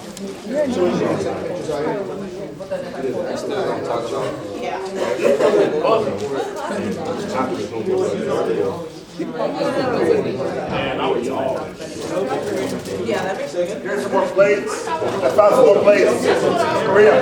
Yeah, that makes sense. Here's some more plates. I found some more plates. Maria.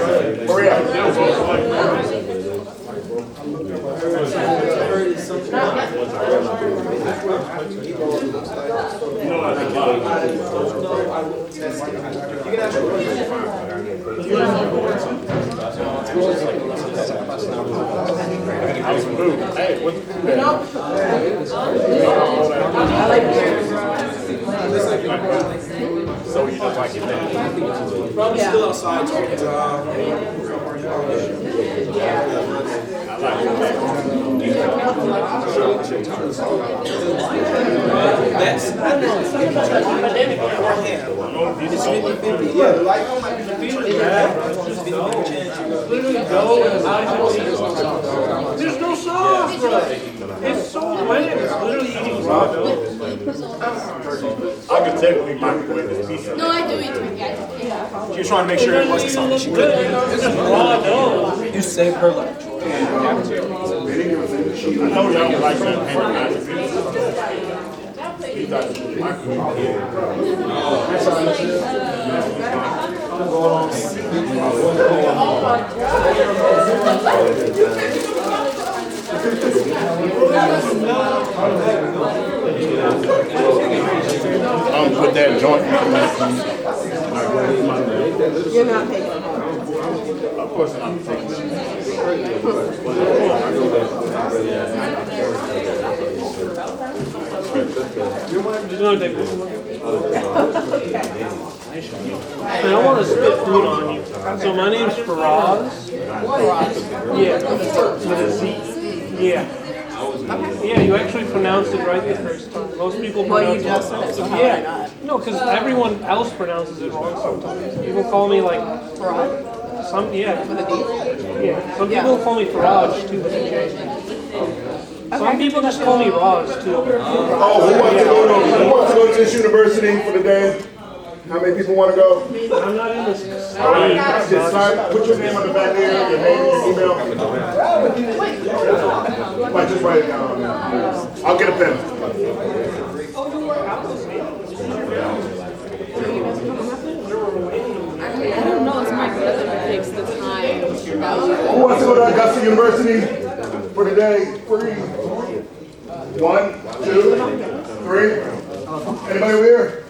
Hey, what you do So you just like it then? Probably still outside talking to There's no sauce, bro. It's so bland. It's literally eating raw dough. I could technically microwave this pizza. No, I do eat turkey. She was trying to make sure it wasn't something she couldn't eat. It's just raw dough. You saved her life. I know y'all don't like that. You thought it was microwave. Put that joint. You're not taking it home. Of course I'm taking it. Just gonna take this one. Hey, I want to spit food on you. So my name's Faraz. Yeah. With a Z. Yeah. Yeah, you actually pronounced it right the first time. Most people pronounce it. Yeah. No, because everyone else pronounces it wrong sometimes. People call me like some yeah. Yeah. Some people call me Faraj too. Some people just call me Raj too. Oh, who wants to go to this university for the day? How many people want to go? I'm not in this. Put your name on the back there, your name, your email. Just write it down. I'll get a pen. I don't know, it's my brother who takes the time. Who wants to go to Augusta University for the day? 3. 1, 2, 3. Anybody over here?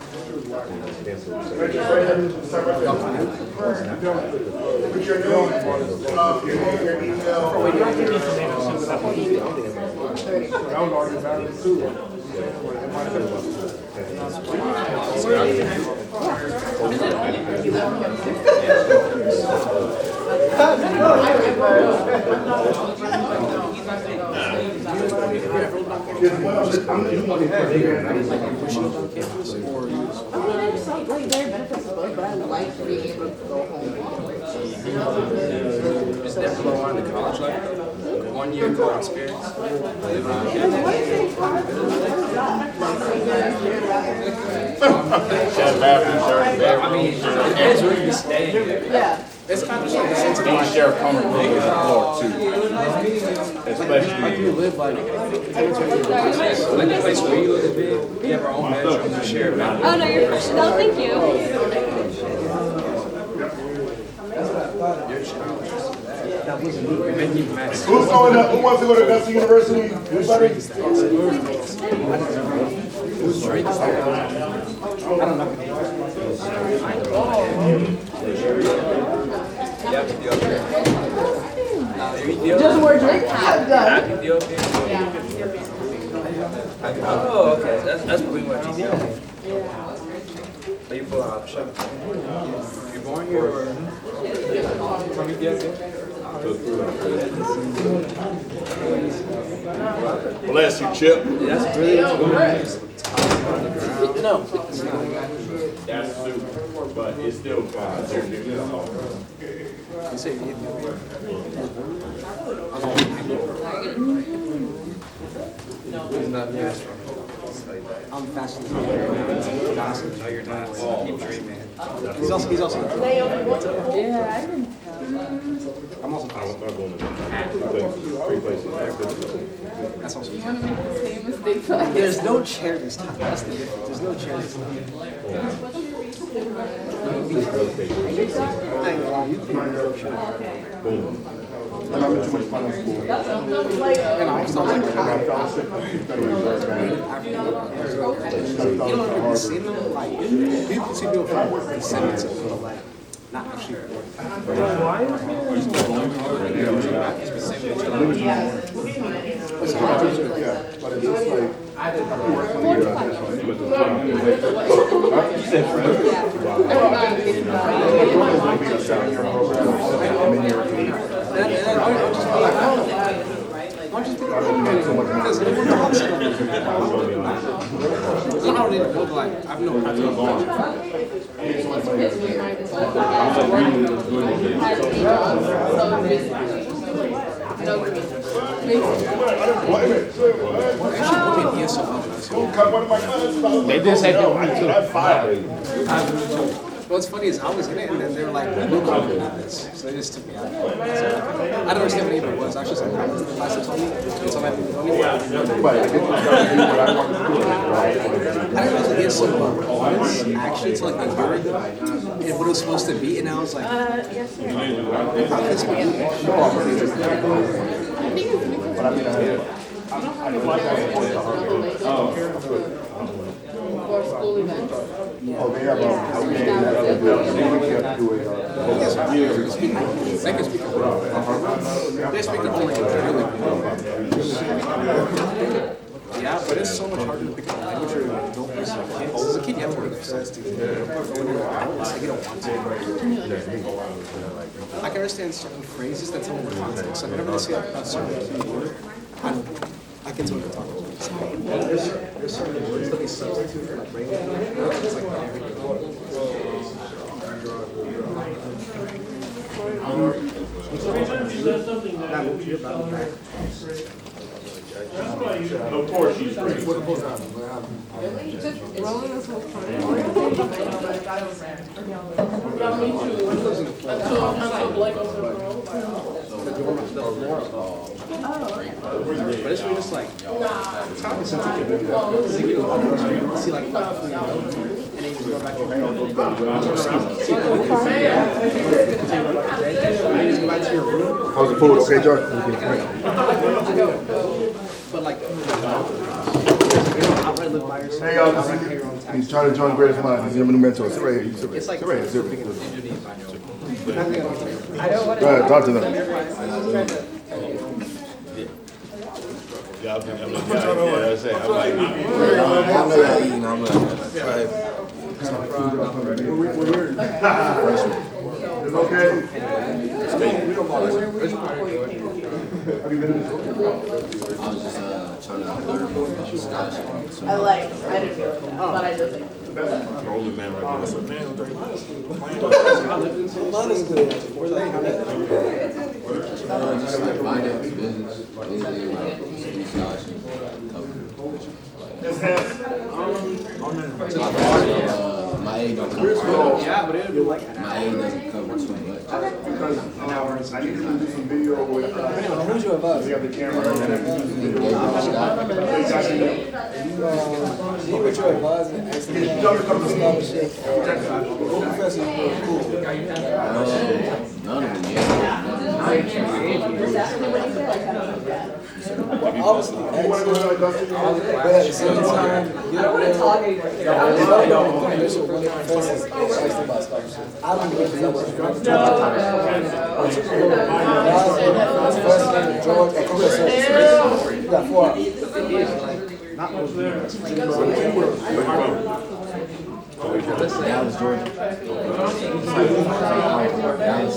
Put your name, your email. Just never go on to college life. 1 year college experience. Living on I mean, it depends where you stay. Yeah. It's kind of Don't share comfortably with the floor too. Especially you live like the place where you live big, you have our own bedroom, you share a bathroom. Oh, no, you're fine. No, thank you. Who's going up? Who wants to go to Augusta University? Anybody? Just more drink? Oh, okay. That's pretty much Ethiopia. Are you full out of shop? You born here or from Ethiopia? Bless you, Chip. That's really No. That's super, but it's still fine. You say Ethiopia? He's not near us. I'm fascinated. No, you're not. Keep dreaming. He's also. Yeah, I didn't. I'm also fascinated. That's also. There's no chair this time. That's the difference. There's no chair this time. And I'm in too much fun in school. And I'm still like, I got fellowship. you don't even see them. Like, people see people from work and send it to them, like, not actually work. But it's just like, I'm working here. I'm in your program. I'm in your because no one talks about it. I don't even know, like, I've known They did say that one too. That's fire. What's funny is I was in it, and then they were like, "We'll call it this," so they just took me out. So, I don't understand what even it was. I was just like, "The class that told me." So I didn't really get so actually to like a year ago, and what it was supposed to be, and I was like, Yes, sir. For school events. Oh, they have they can speak they speak only really. Yeah, but it's so much harder to pick up language or don't listen to kids. As a kid, you have to work fast to get it. When you're adult, it's like you don't want to. I can understand certain phrases that tell me the context. Like whenever they say a certain key word, I can tell what they're talking about. There's certain words that they substitute for like regular. It's like Of course she's great. But it's really just like, it's not since you can see like, and then you go back to your room. How's the food? Okay, George? But like, outright live by yourself. Hey, y'all, he's trying to join Greatest Minds. He's your new mentor. Sit right here. Sit right, It's like, sit right here. Sit right here. I don't want Go ahead, talk to them. Yeah, I'm like, It's okay. I was just trying to learn more about scholarships. I didn't feel it, but I just think. older man right now. Just like finance, business, anything like scholarship, my aid doesn't cover my aid doesn't cover too much. Because I need to do some video with who's your advisor? We got the camera. You with your advisor actually scholarship professors were cool. None of them yet. Obviously, but at the same time, you don't know. Professors actually about scholarships. I don't know if that was George, you got 4 hours. Not most of them. That was Georgia. That was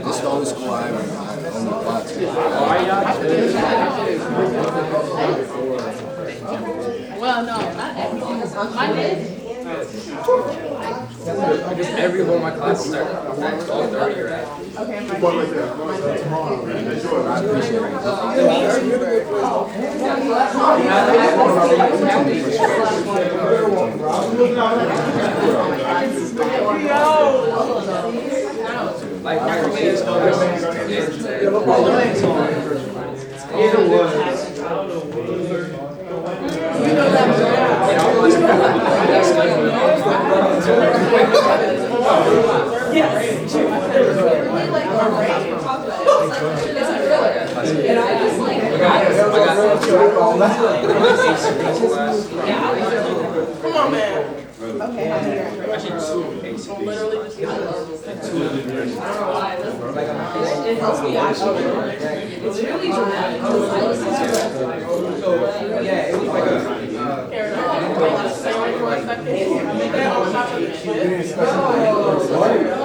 this is the only school I ever only applied to. Well, no, not everyone. Mine is. Just every one of my classes start at 12:30 or after. Okay, I appreciate Like my committee's Come on, man. Okay. Actually, two ACBs. It helps me actually. It's really dramatic. Yeah, it was like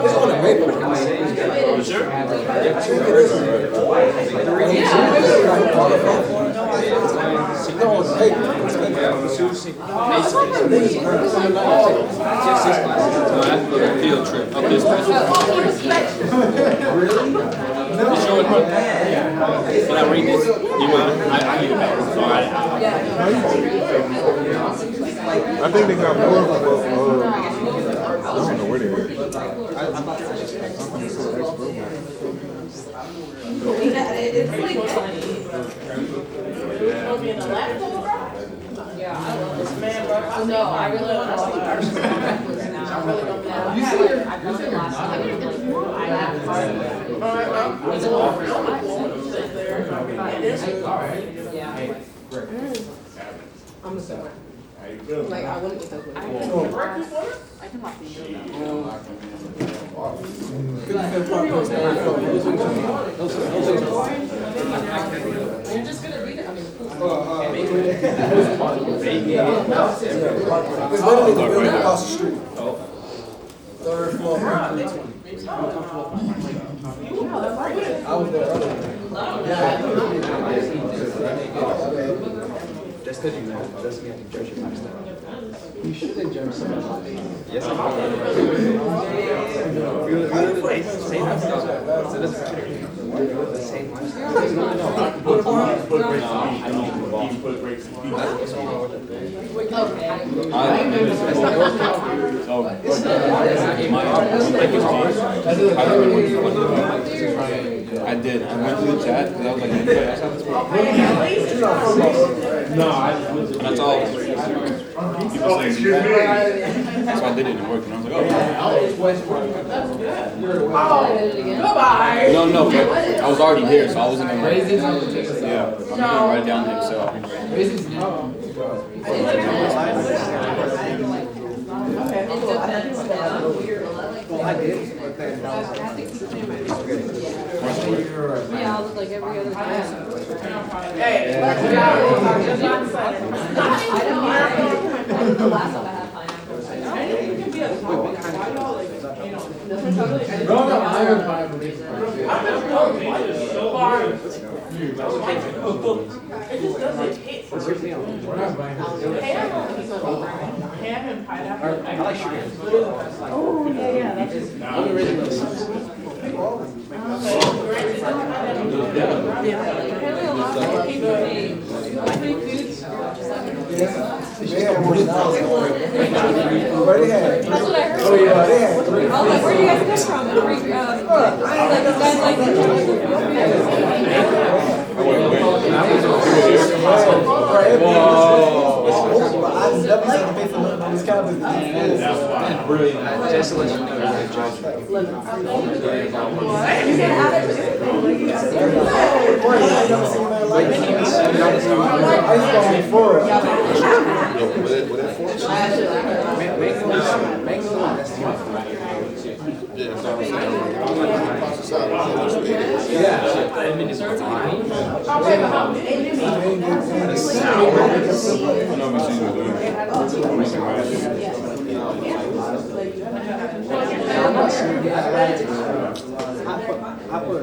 It's on the paper. Field trip up this way. Really? No. Can I read this? You want? I need it back. So I think they got more of a, I don't know where they are. It's like yeah, I love this man, bro. No, I really want to see versus reckless now. I really don't know. You see her? I've done it last time. I have part of it. Yeah. I'm the same way. Like, I wouldn't get those with I can lock these in. You're just gonna read it. I mean, It's literally the building across the street. Third floor. I was there earlier. That's because you know, that's me having church lifestyle. You should enjoy some of that. Yes, I You're the same lifestyle. So it doesn't matter. You're the same lifestyle. I did. I went through the chat because I was like, that's all. People saying so I did it and it worked. And I was like, oh. No, but I was already here, so I wasn't gonna write. Yeah, I'm gonna write it down in Excel. Well, I did, but then Yeah, I'll look like every other time. Hey, let's go. I know. The last time I had pineapple. It just doesn't hit for ham and pineapple. I like sugar. Oh, yeah, that's just. That's what I heard. I was like, where do you guys come from? Like, this guy's like, Brilliant. Just to let you know, good judge. I put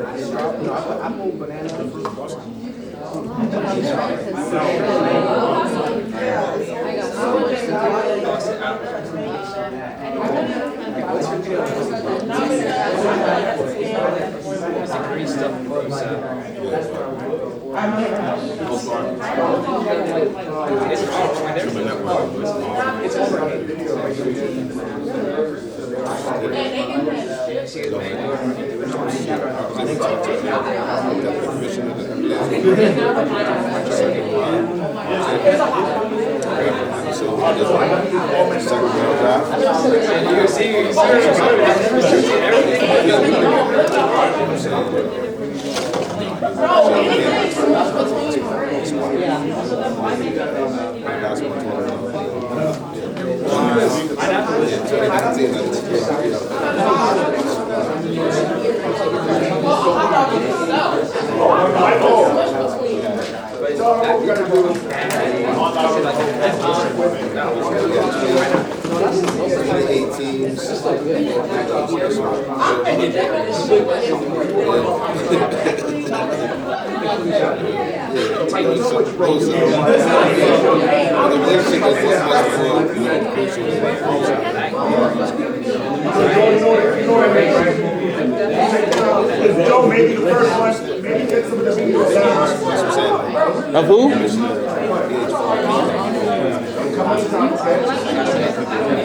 apple, banana, fruit. Joe, maybe the first one, maybe get some of the videos down. Of who? Come on,